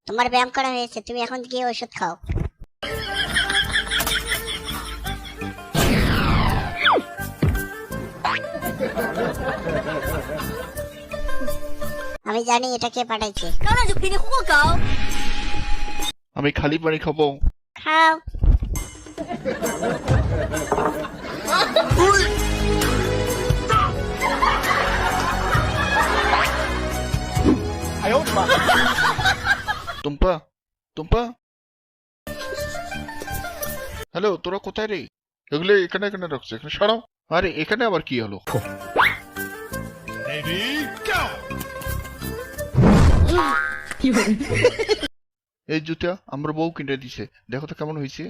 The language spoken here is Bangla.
তোমার ব্যায়াম করা হয়েছে, তুমি এখন গিয়ে ওষুধ খাও। আমি জানি এটা কে পাঠাইছে। 当然就给你活搞。 আমি খালি পানি খাবো। খাও। টুম্পা, টুম্পা, হ্যালো, তোরা কোথায় রে? এগুলো এখানে এখানে রাখছে, এখানে সরাও। আরে এখানে আবার কি হলো? এই জুতা আমার বউ কিনে দিছে, দেখো তো কেমন হয়েছে।